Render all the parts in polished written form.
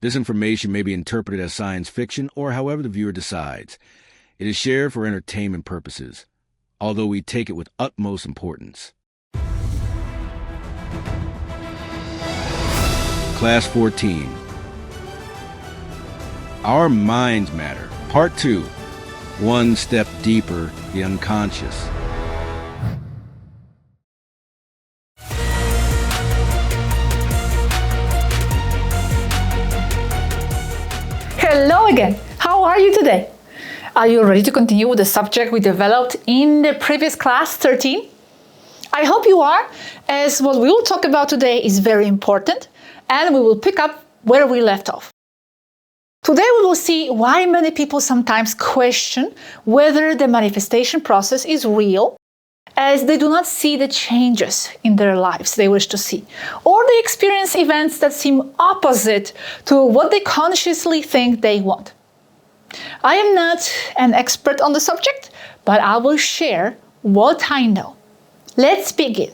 This information may be interpreted as science fiction or however the viewer decides. It is shared for entertainment purposes, although we take it with utmost importance. Class 14. Our Minds Matter, Part 2. One Step Deeper, the Unconscious. Hello again! How are you today? Are you ready to continue with the subject we developed in the previous class 13? I hope you are, as what we will talk about today is very important, and we will pick up where we left off. Today we will see why many people sometimes question whether the manifestation process is real, as they do not see the changes in their lives they wish to see, or they experience events that seem opposite to what they consciously think they want. I am not an expert on the subject, but I will share what I know. Let's begin.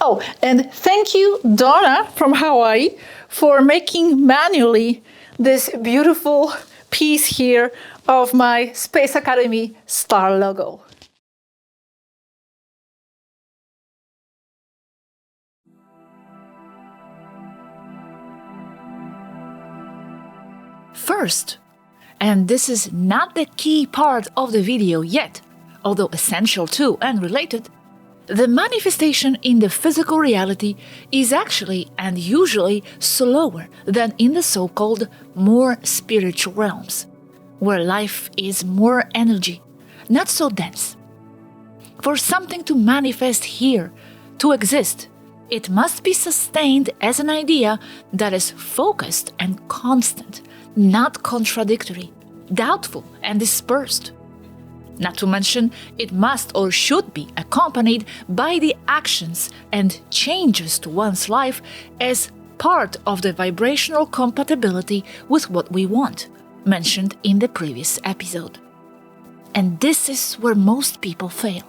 Oh, and thank you, Donna from Hawaii, for making manually this beautiful piece here of my Space Academy star logo. First, and this is not the key part of the video yet, although essential too and related, the manifestation in the physical reality is actually and usually slower than in the so-called more spiritual realms, where life is more energy, not so dense. For something to manifest here, to exist, it must be sustained as an idea that is focused and constant, not contradictory, doubtful and dispersed. Not to mention, it must or should be accompanied by the actions and changes to one's life as part of the vibrational compatibility with what we want, mentioned in the previous episode. And this is where most people fail.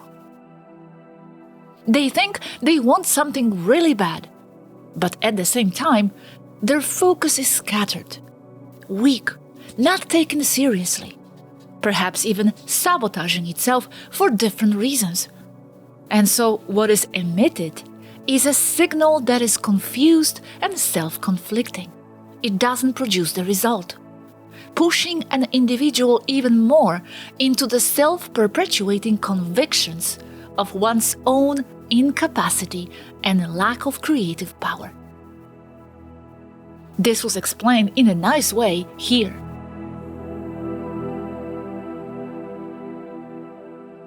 They think they want something really bad, but at the same time, their focus is scattered, weak, not taken seriously, perhaps even sabotaging itself for different reasons. And so what is emitted is a signal that is confused and self-conflicting. It doesn't produce the result, pushing an individual even more into the self-perpetuating convictions of one's own incapacity and lack of creative power. This was explained in a nice way here.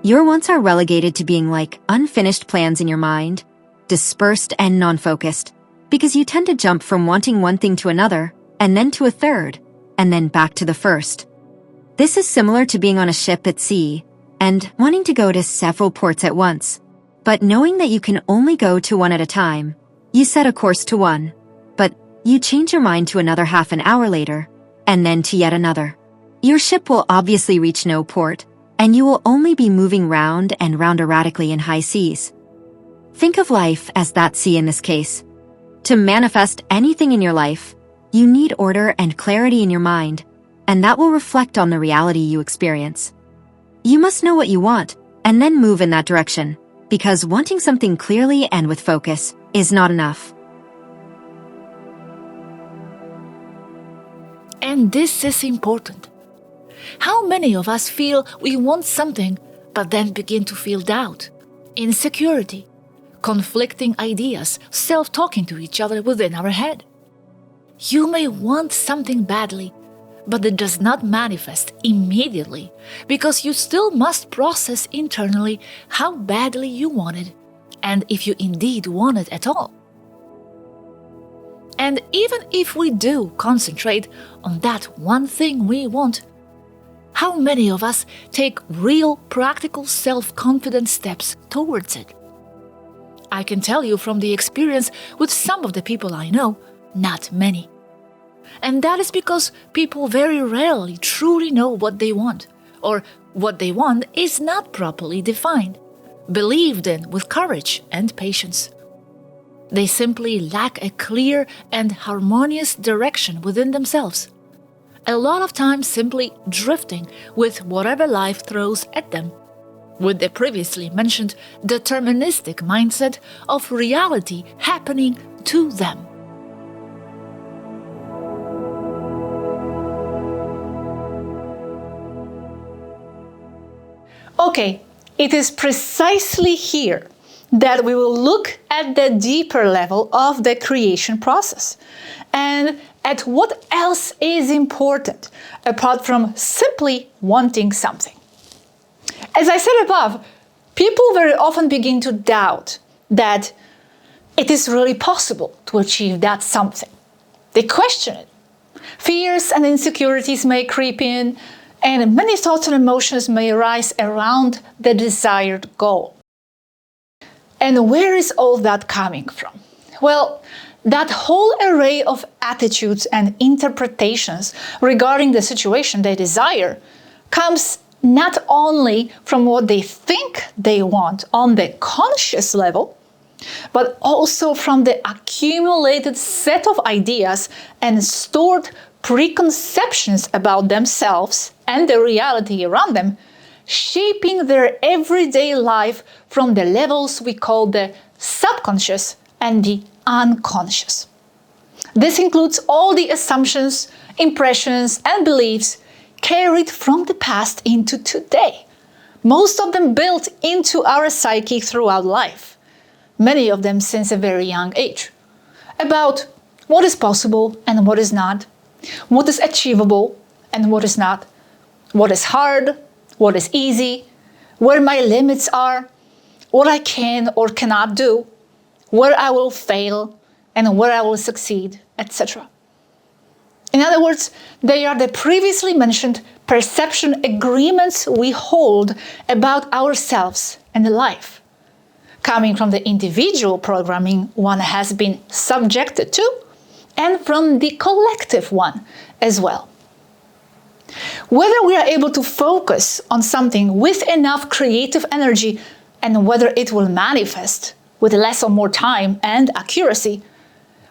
Your wants are relegated to being like unfinished plans in your mind, dispersed and non-focused, because you tend to jump from wanting one thing to another, and then to a third, and then back to the first. This is similar to being on a ship at sea, and wanting to go to several ports at once. But knowing that you can only go to one at a time, you set a course to one, but you change your mind to another half an hour later, and then to yet another. Your ship will obviously reach no port, and you will only be moving round and round erratically in high seas. Think of life as that sea in this case. To manifest anything in your life, you need order and clarity in your mind, and that will reflect on the reality you experience. You must know what you want, and then move in that direction, because wanting something clearly and with focus is not enough. And this is important. How many of us feel we want something, but then begin to feel doubt, insecurity, conflicting ideas, self-talking to each other within our head? You may want something badly, but it does not manifest immediately because you still must process internally how badly you want it, and if you indeed want it at all. And even if we do concentrate on that one thing we want, how many of us take real, practical, self-confident steps towards it? I can tell you from the experience with some of the people I know, not many. And that is because people very rarely truly know what they want, or what they want is not properly defined, believed in with courage and patience. They simply lack a clear and harmonious direction within themselves, a lot of times simply drifting with whatever life throws at them, with the previously mentioned deterministic mindset of reality happening to them. Okay, it is precisely here that we will look at the deeper level of the creation process and at what else is important apart from simply wanting something. As I said above, people very often begin to doubt that it is really possible to achieve that something. They question it. Fears and insecurities may creep in, and many thoughts and emotions may arise around the desired goal. And where is all that coming from? Well, that whole array of attitudes and interpretations regarding the situation they desire comes not only from what they think they want on the conscious level, but also from the accumulated set of ideas and stored preconceptions about themselves and the reality around them, shaping their everyday life from the levels we call the subconscious and the unconscious. This includes all the assumptions, impressions, and beliefs carried from the past into today, most of them built into our psyche throughout life, many of them since a very young age, about what is possible and what is not, what is achievable and what is not, what is hard, what is easy, where my limits are, what I can or cannot do, where I will fail and where I will succeed, etc. In other words, they are the previously mentioned perception agreements we hold about ourselves and life, coming from the individual programming one has been subjected to, and from the collective one as well. Whether we are able to focus on something with enough creative energy and whether it will manifest with less or more time and accuracy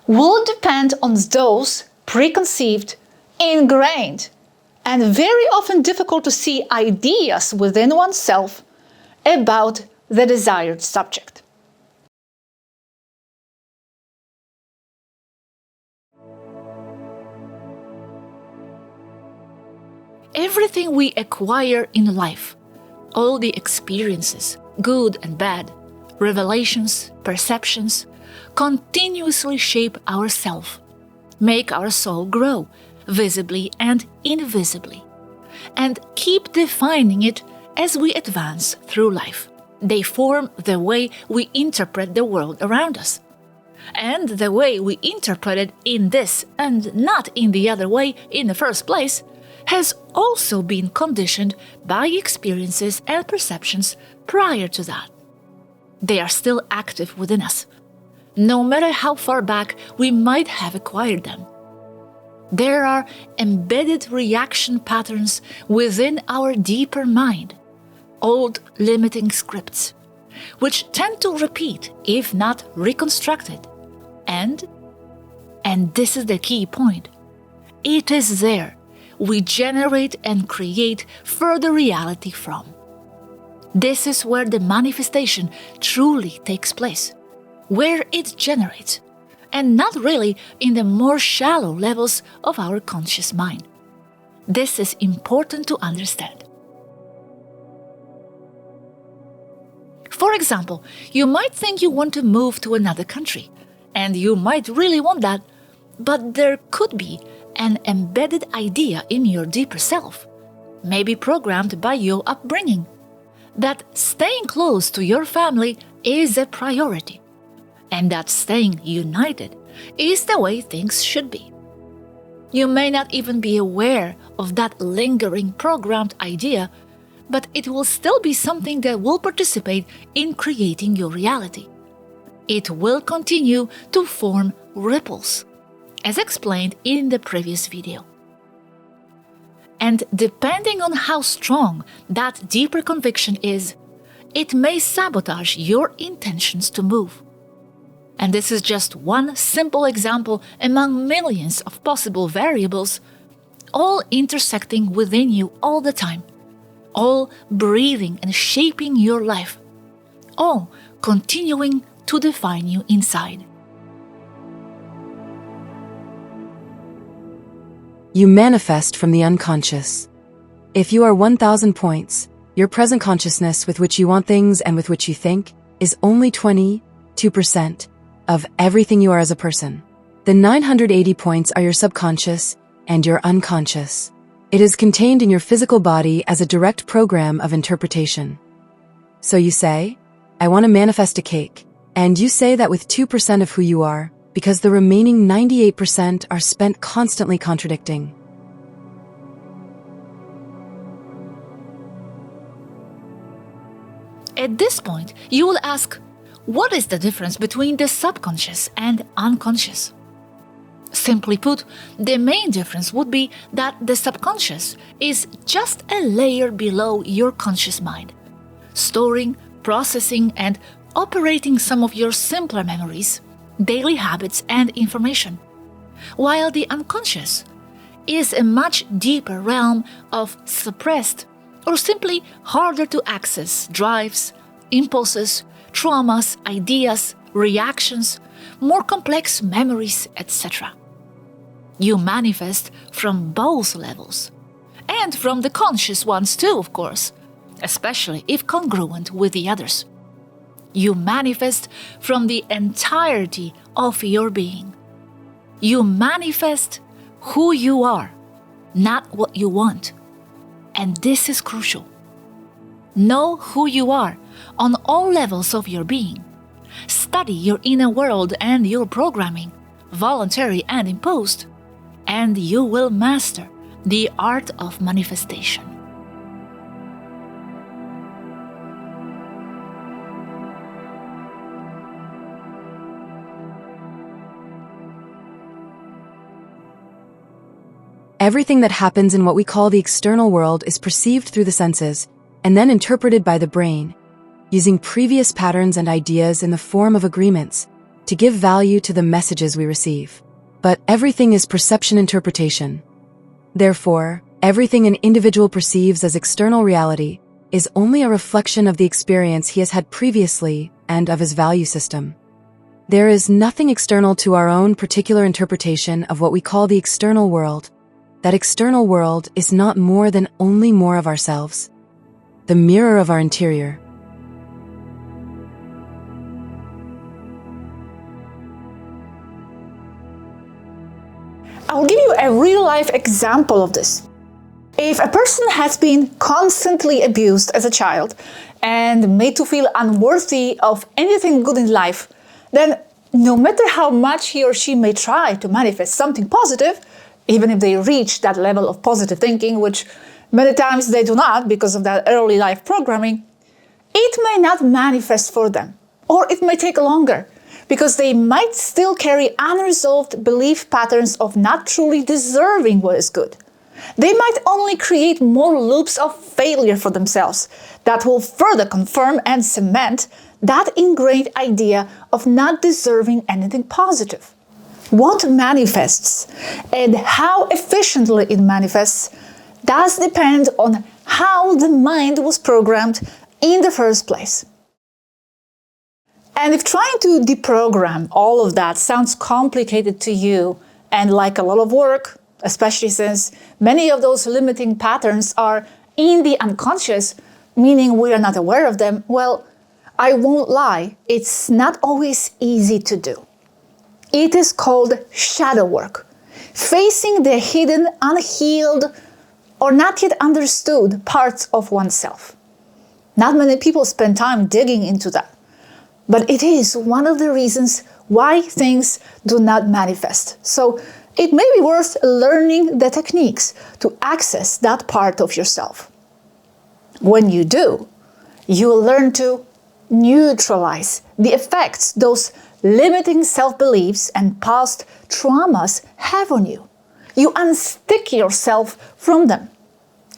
will depend on those preconceived, ingrained, and very often difficult to see ideas within oneself about the desired subject. Everything we acquire in life, all the experiences, good and bad, revelations, perceptions, continuously shape ourself, make our soul grow, visibly and invisibly, and keep defining it as we advance through life. They form the way we interpret the world around us. And the way we interpret it in this and not in the other way in the first place has also been conditioned by experiences and perceptions prior to that. They are still active within us, no matter how far back we might have acquired them. There are embedded reaction patterns within our deeper mind, old limiting scripts, which tend to repeat, if not reconstructed. And this is the key point, it is there we generate and create further reality from. This is where the manifestation truly takes place, where it generates, and not really in the more shallow levels of our conscious mind. This is important to understand. For example, you might think you want to move to another country, and you might really want that, but there could be an embedded idea in your deeper self, maybe programmed by your upbringing, that staying close to your family is a priority, and that staying united is the way things should be. You may not even be aware of that lingering programmed idea, but it will still be something that will participate in creating your reality. It will continue to form ripples, as explained in the previous video. And depending on how strong that deeper conviction is, it may sabotage your intentions to move. And this is just one simple example among millions of possible variables all intersecting within you all the time, all breathing and shaping your life, all continuing to define you inside. You manifest from the unconscious. If you are 1,000 points, your present consciousness with which you want things and with which you think is only 22% of everything you are as a person. The 980 points are your subconscious and your unconscious. It is contained in your physical body as a direct program of interpretation. So you say, I want to manifest a cake. And you say that with 2% of who you are, because the remaining 98% are spent constantly contradicting. At this point, you will ask, what is the difference between the subconscious and unconscious? Simply put, the main difference would be that the subconscious is just a layer below your conscious mind, storing, processing, and operating some of your simpler memories, daily habits, and information, while the unconscious is a much deeper realm of suppressed or simply harder to access drives, impulses, traumas, ideas, reactions, more complex memories, etc. You manifest from both levels, and from the conscious ones too, of course, especially if congruent with the others. You manifest from the entirety of your being. You manifest who you are, not what you want. And this is crucial. Know who you are on all levels of your being. Study your inner world and your programming, voluntary and imposed, and you will master the art of manifestation. Everything that happens in what we call the external world is perceived through the senses and then interpreted by the brain, using previous patterns and ideas in the form of agreements to give value to the messages we receive. But everything is perception interpretation. Therefore, everything an individual perceives as external reality is only a reflection of the experience he has had previously and of his value system. There is nothing external to our own particular interpretation of what we call the external world. That external world is not more than only more of ourselves, the mirror of our interior. I'll give you a real-life example of this. If a person has been constantly abused as a child and made to feel unworthy of anything good in life, then no matter how much he or she may try to manifest something positive, even if they reach that level of positive thinking, which many times they do not because of that early life programming, it may not manifest for them, or it may take longer, because they might still carry unresolved belief patterns of not truly deserving what is good. They might only create more loops of failure for themselves that will further confirm and cement that ingrained idea of not deserving anything positive. What manifests and how efficiently it manifests does depend on how the mind was programmed in the first place. And if trying to deprogram all of that sounds complicated to you and like a lot of work, especially since many of those limiting patterns are in the unconscious, meaning we are not aware of them, well, I won't lie, it's not always easy to do. It is called shadow work, facing the hidden, unhealed, or not yet understood parts of oneself. Not many people spend time digging into that, but it is one of the reasons why things do not manifest. So it may be worth learning the techniques to access that part of yourself. When you do, you will learn to neutralize the effects those limiting self-beliefs and past traumas have on you. You unstick yourself from them.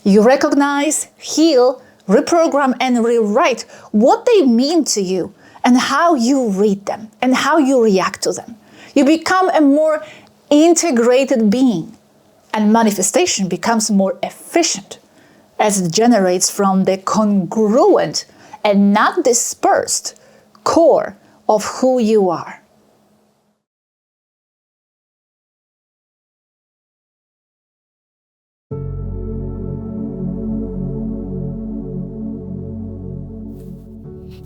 You recognize, heal, reprogram, and rewrite what they mean to you and how you read them and how you react to them. You become a more integrated being, and manifestation becomes more efficient as it generates from the congruent and not dispersed core of who you are.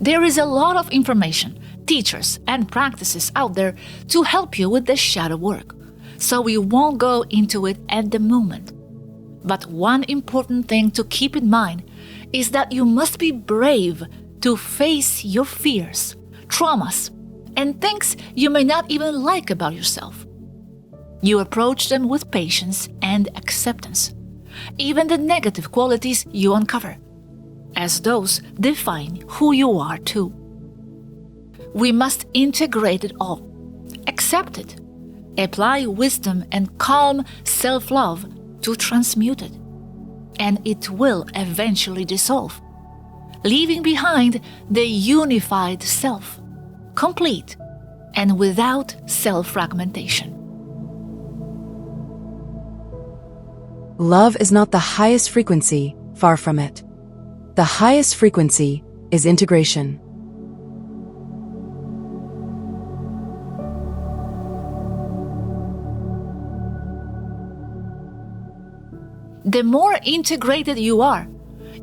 There is a lot of information, teachers, and practices out there to help you with the shadow work, so we won't go into it at the moment. But one important thing to keep in mind is that you must be brave to face your fears, traumas, and things you may not even like about yourself. You approach them with patience and acceptance, even the negative qualities you uncover, as those define who you are too. We must integrate it all, accept it, apply wisdom and calm self-love to transmute it, and it will eventually dissolve, leaving behind the unified self, complete and without self-fragmentation. Love is not the highest frequency, far from it. The highest frequency is integration. The more integrated you are,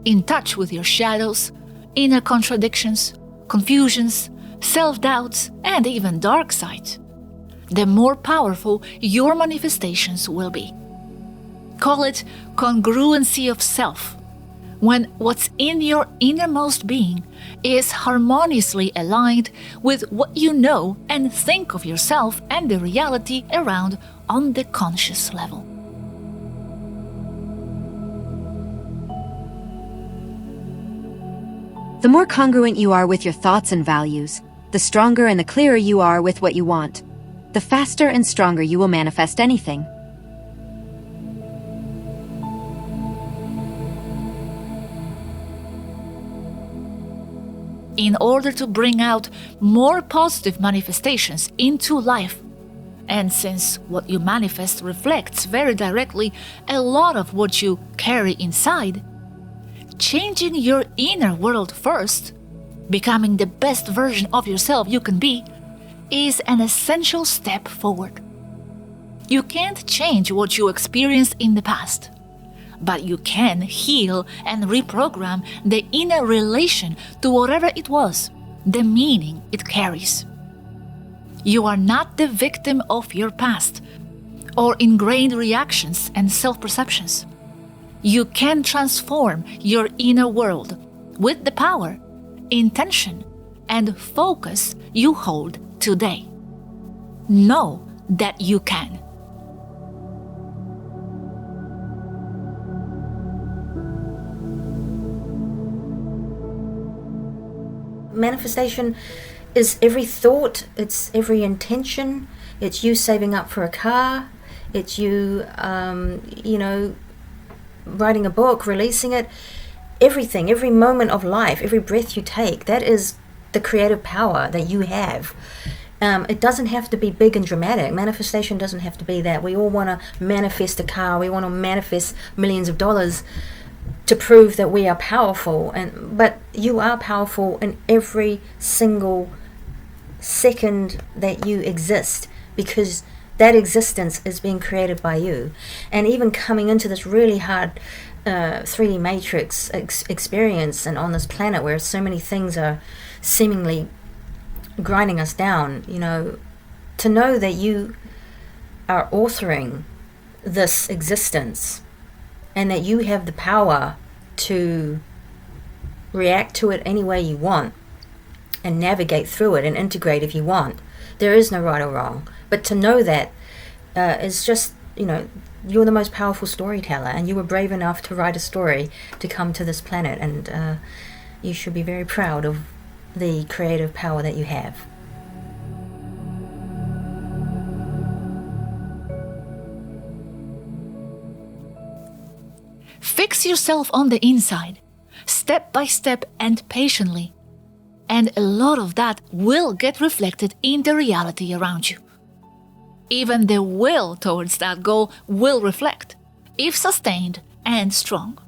in touch with your shadows, inner contradictions, confusions, self-doubts, and even dark sides, the more powerful your manifestations will be. Call it congruency of self, when what's in your innermost being is harmoniously aligned with what you know and think of yourself and the reality around on the conscious level. The more congruent you are with your thoughts and values, the stronger and the clearer you are with what you want, the faster and stronger you will manifest anything. In order to bring out more positive manifestations into life, and since what you manifest reflects very directly a lot of what you carry inside, changing your inner world first, becoming the best version of yourself you can be, is an essential step forward. You can't change what you experienced in the past, but you can heal and reprogram the inner relation to whatever it was, the meaning it carries. You are not the victim of your past or ingrained reactions and self-perceptions. You can transform your inner world with the power, intention, and focus you hold today. Know that you can. Manifestation is every thought, it's every intention, it's you saving up for a car, it's you, writing a book, releasing it, everything, every moment of life, every breath you take, that is the creative power that you have. It doesn't have to be big and dramatic. Manifestation doesn't have to be that. We all want to manifest a car, we want to manifest millions of dollars to prove that we are powerful, but you are powerful in every single second that you exist, because that existence is being created by you. And even coming into this really hard 3D matrix experience and on this planet where so many things are seemingly grinding us down, to know that you are authoring this existence and that you have the power to react to it any way you want and navigate through it and integrate if you want. There is no right or wrong. But to know that is just, you're the most powerful storyteller, and you were brave enough to write a story to come to this planet, and you should be very proud of the creative power that you have. Fix yourself on the inside, step by step and patiently, and a lot of that will get reflected in the reality around you. Even the will towards that goal will reflect. if sustained and strong.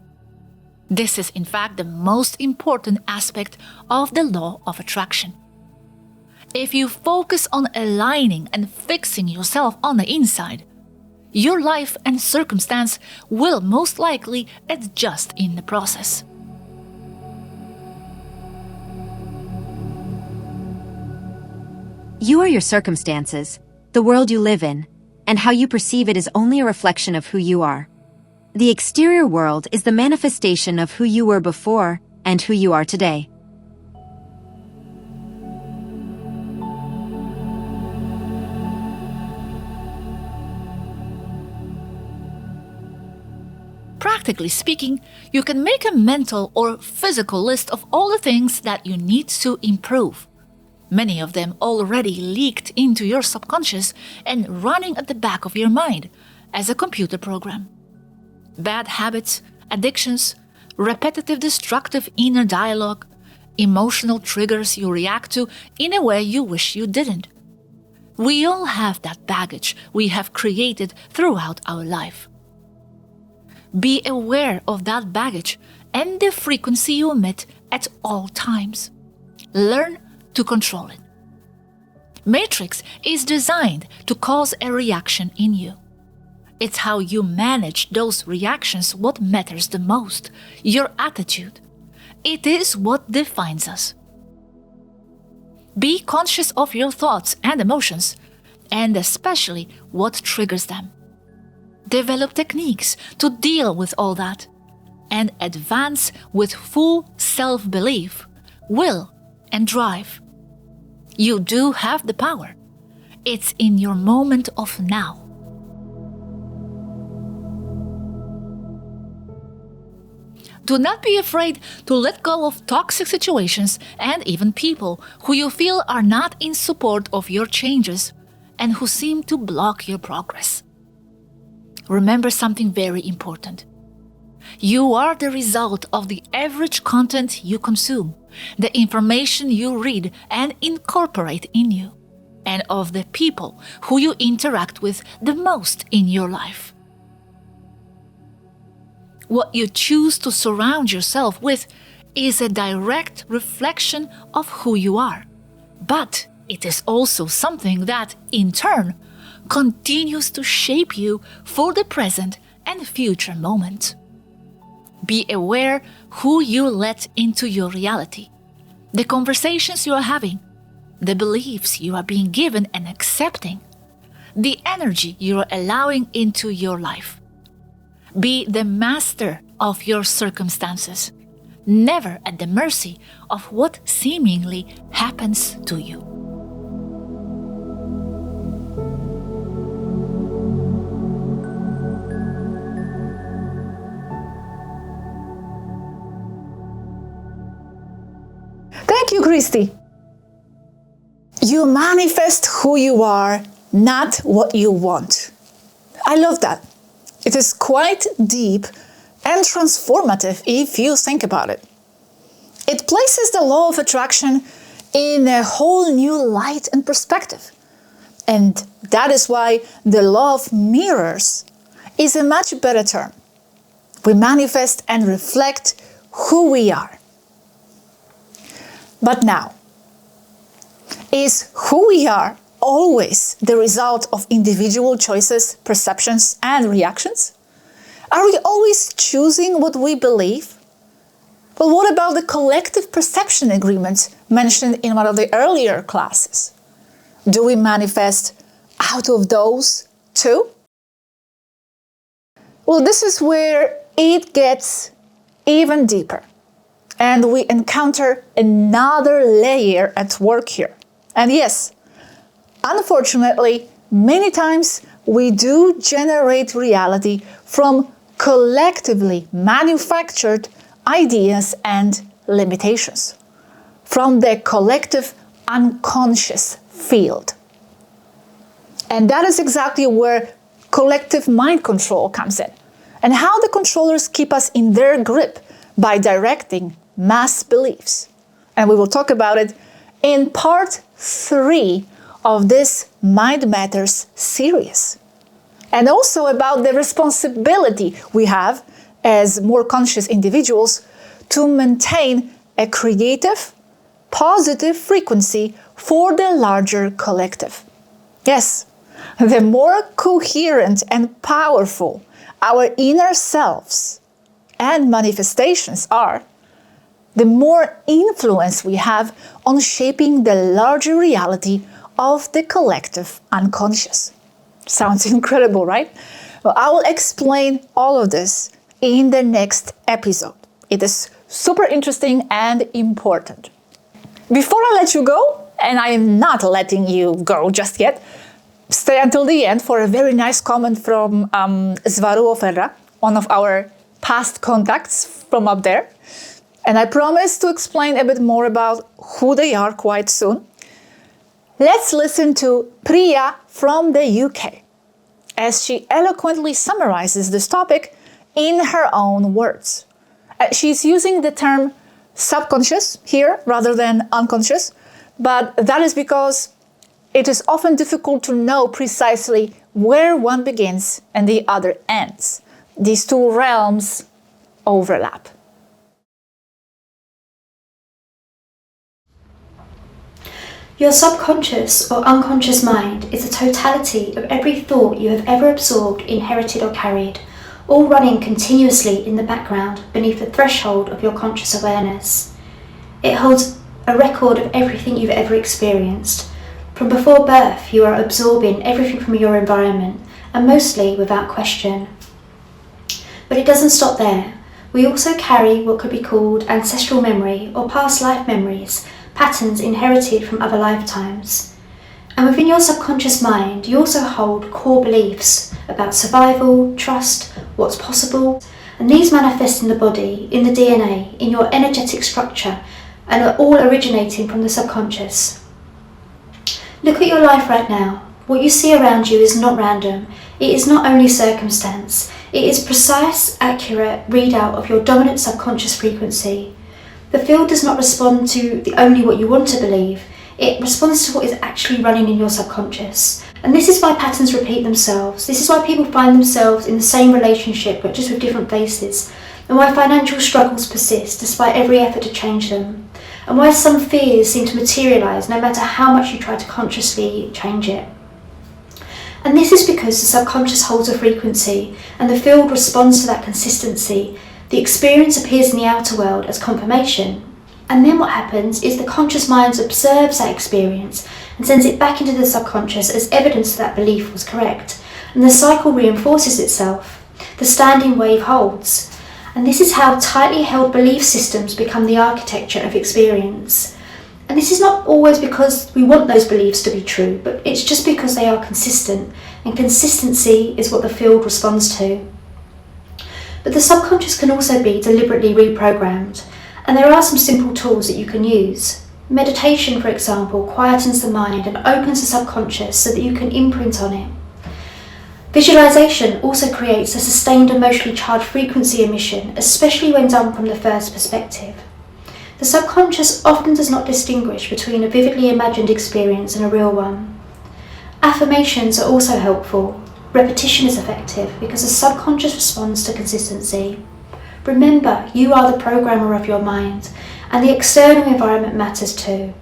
This is in fact the most important aspect of the law of attraction. If you focus on aligning and fixing yourself on the inside, your life and circumstance will most likely adjust in the process. You are your circumstances, the world you live in, and how you perceive it is only a reflection of who you are. The exterior world is the manifestation of who you were before and who you are today. Practically speaking, you can make a mental or physical list of all the things that you need to improve. Many of them already leaked into your subconscious and running at the back of your mind as a computer program. Bad habits, addictions, repetitive destructive inner dialogue, emotional triggers you react to in a way you wish you didn't. We all have that baggage we have created throughout our life. Be aware of that baggage and the frequency you emit at all times. Learn to control it. Matrix is designed to cause a reaction in you. It's how you manage those reactions what matters the most, your attitude. It is what defines us. Be conscious of your thoughts and emotions, and especially what triggers them. Develop techniques to deal with all that, and advance with full self-belief, will, and drive. You do have the power. It's in your moment of now. Do not be afraid to let go of toxic situations and even people who you feel are not in support of your changes and who seem to block your progress. Remember something very important. You are the result of the average content you consume, the information you read and incorporate in you, and of the people who you interact with the most in your life. What you choose to surround yourself with is a direct reflection of who you are, but it is also something that, in turn, continues to shape you for the present and future moment. Be aware who you let into your reality, the conversations you are having, the beliefs you are being given and accepting, the energy you are allowing into your life. Be the master of your circumstances, never at the mercy of what seemingly happens to you. Thank you, Christy. You manifest who you are, not what you want. I love that. It is quite deep and transformative if you think about it. It places the law of attraction in a whole new light and perspective. And that is why the law of mirrors is a much better term. We manifest and reflect who we are. But now, is who we are always the result of individual choices, perceptions, and reactions? Are we always choosing what we believe? Well, what about the collective perception agreements mentioned in one of the earlier classes? Do we manifest out of those too? Well, this is where it gets even deeper. And we encounter another layer at work here. And yes, unfortunately, many times we do generate reality from collectively manufactured ideas and limitations, from the collective unconscious field. And that is exactly where collective mind control comes in, and how the controllers keep us in their grip by directing mass beliefs. And we will talk about it in part 3 of this Mind Matters series. and also about the responsibility we have as more conscious individuals to maintain a creative, positive frequency for the larger collective. Yes, the more coherent and powerful our inner selves and manifestations are, the more influence we have on shaping the larger reality of the collective unconscious. Sounds incredible, right? Well, I will explain all of this in the next episode. It is super interesting and important. Before I let you go, and I am not letting you go just yet, stay until the end for a very nice comment from Svaru Oferra, one of our past contacts from up there. And I promise to explain a bit more about who they are quite soon. Let's listen to Priya from the UK as she eloquently summarizes this topic in her own words. She's using the term subconscious here rather than unconscious, but that is because it is often difficult to know precisely where one begins and the other ends. These two realms overlap. Your subconscious or unconscious mind is the totality of every thought you have ever absorbed, inherited or carried, all running continuously in the background beneath the threshold of your conscious awareness. It holds a record of everything you've ever experienced. From before birth, you are absorbing everything from your environment, and mostly without question. But it doesn't stop there. We also carry what could be called ancestral memory or past life memories, patterns inherited from other lifetimes. And within your subconscious mind, you also hold core beliefs about survival, trust, what's possible, and these manifest in the body, in the DNA, in your energetic structure, and are all originating from the subconscious. Look at your life right now. What you see around you is not random. It is not only circumstance. It is precise, accurate readout of your dominant subconscious frequency. The field does not respond to only what you want to believe. It responds to what is actually running in your subconscious. And this is why patterns repeat themselves. This is why people find themselves in the same relationship but just with different faces. And why financial struggles persist despite every effort to change them. And why some fears seem to materialise no matter how much you try to consciously change it. And this is because the subconscious holds a frequency and the field responds to that consistency. The experience appears in the outer world as confirmation. And then what happens is the conscious mind observes that experience and sends it back into the subconscious as evidence that belief was correct. And the cycle reinforces itself. The standing wave holds. And this is how tightly held belief systems become the architecture of experience. And this is not always because we want those beliefs to be true, but it's just because they are consistent. And consistency is what the field responds to. But the subconscious can also be deliberately reprogrammed. And there are some simple tools that you can use. Meditation, for example, quietens the mind and opens the subconscious so that you can imprint on it. Visualization also creates a sustained emotionally charged frequency emission, especially when done from the first perspective. The subconscious often does not distinguish between a vividly imagined experience and a real one. Affirmations are also helpful. Repetition is effective because the subconscious responds to consistency. Remember, you are the programmer of your mind, and the external environment matters too.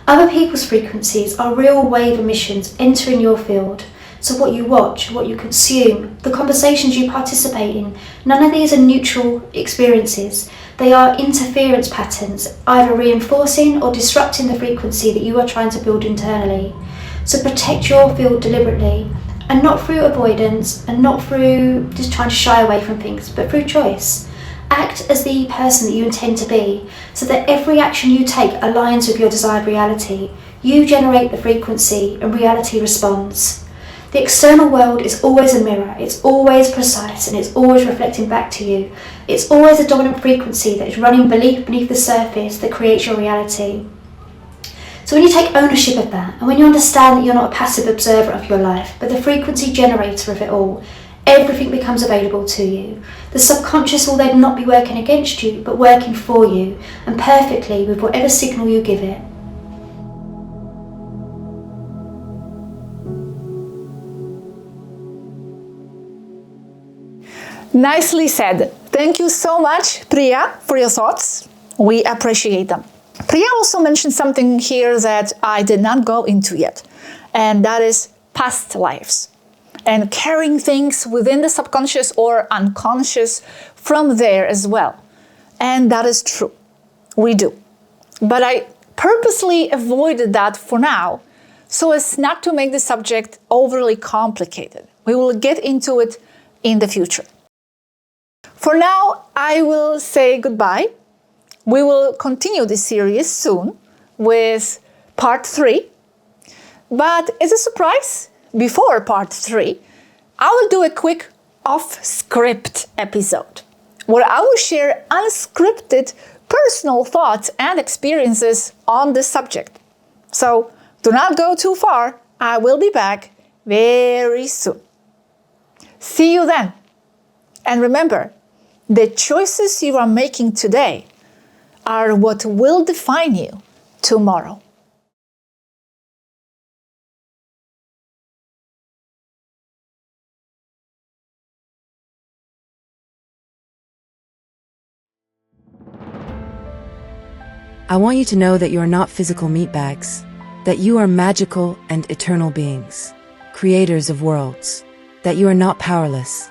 Other people's frequencies are real wave emissions entering your field. So what you watch, what you consume, the conversations you participate in, none of these are neutral experiences. They are interference patterns, either reinforcing or disrupting the frequency that you are trying to build internally. So protect your field deliberately, and not through avoidance, and not through just trying to shy away from things, but through choice. Act as the person that you intend to be, so that every action you take aligns with your desired reality. You generate the frequency, and reality responds. The external world is always a mirror, it's always precise, and it's always reflecting back to you. It's always a dominant frequency that is running beneath the surface that creates your reality. So when you take ownership of that, and when you understand that you're not a passive observer of your life, but the frequency generator of it all, everything becomes available to you. The subconscious will then not be working against you, but working for you, and perfectly with whatever signal you give it. Nicely said. Thank you so much, Priya, for your thoughts. We appreciate them. Priya also mentioned something here that I did not go into yet, and that is past lives and carrying things within the subconscious or unconscious from there as well. And that is true. We do. But I purposely avoided that for now so as not to make the subject overly complicated. We will get into it in the future. For now, I will say goodbye. We will continue this series soon with part 3. But as a surprise, before part 3, I will do a quick off-script episode where I will share unscripted personal thoughts and experiences on this subject. So do not go too far. I will be back very soon. See you then. And remember, the choices you are making today are what will define you tomorrow. I want you to know that you are not physical meatbags, that you are magical and eternal beings, creators of worlds, that you are not powerless.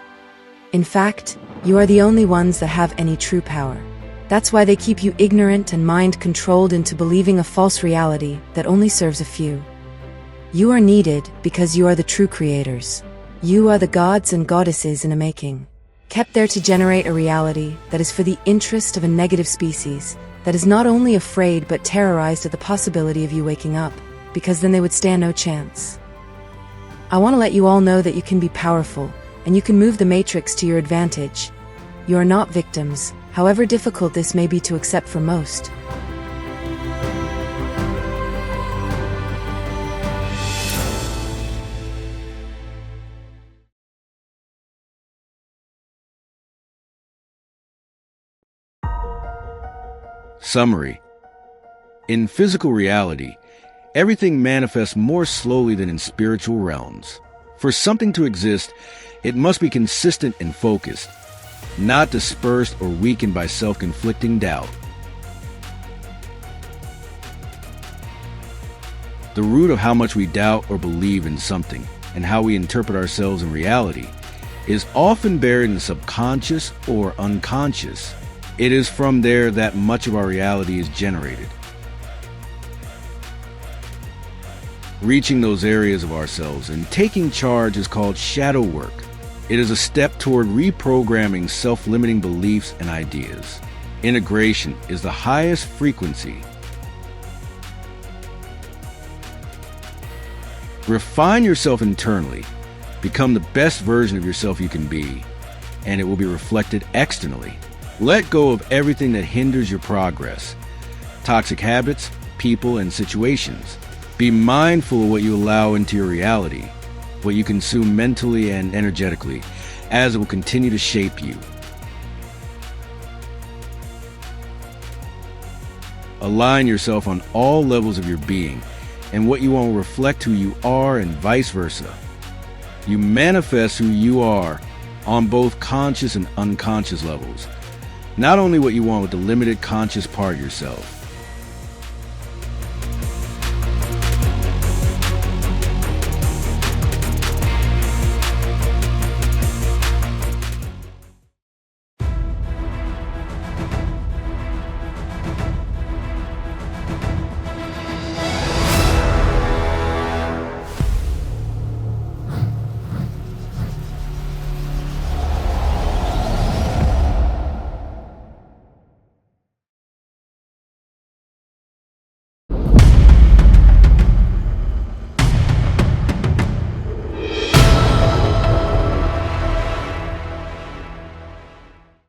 In fact, you are the only ones that have any true power. That's why they keep you ignorant and mind-controlled into believing a false reality that only serves a few. You are needed because you are the true creators. You are the gods and goddesses in a making, kept there to generate a reality that is for the interest of a negative species that is not only afraid but terrorized at the possibility of you waking up, because then they would stand no chance. I want to let you all know that you can be powerful, and you can move the matrix to your advantage. You are not victims, however difficult this may be to accept for most. Summary. In physical reality, everything manifests more slowly than in spiritual realms. For something to exist, it must be consistent and focused, not dispersed or weakened by self-conflicting doubt. The root of how much we doubt or believe in something and how we interpret ourselves in reality is often buried in the subconscious or unconscious. It is from there that much of our reality is generated. Reaching those areas of ourselves and taking charge is called shadow work. It is a step toward reprogramming self-limiting beliefs and ideas. Integration is the highest frequency. Refine yourself internally. Become the best version of yourself you can be, and it will be reflected externally. Let go of everything that hinders your progress. Toxic habits, people, and situations. Be mindful of what you allow into your reality, what you consume mentally and energetically, as it will continue to shape you. Align yourself on all levels of your being, and what you want will reflect who you are and vice versa. You manifest who you are on both conscious and unconscious levels. Not only what you want with the limited conscious part of yourself.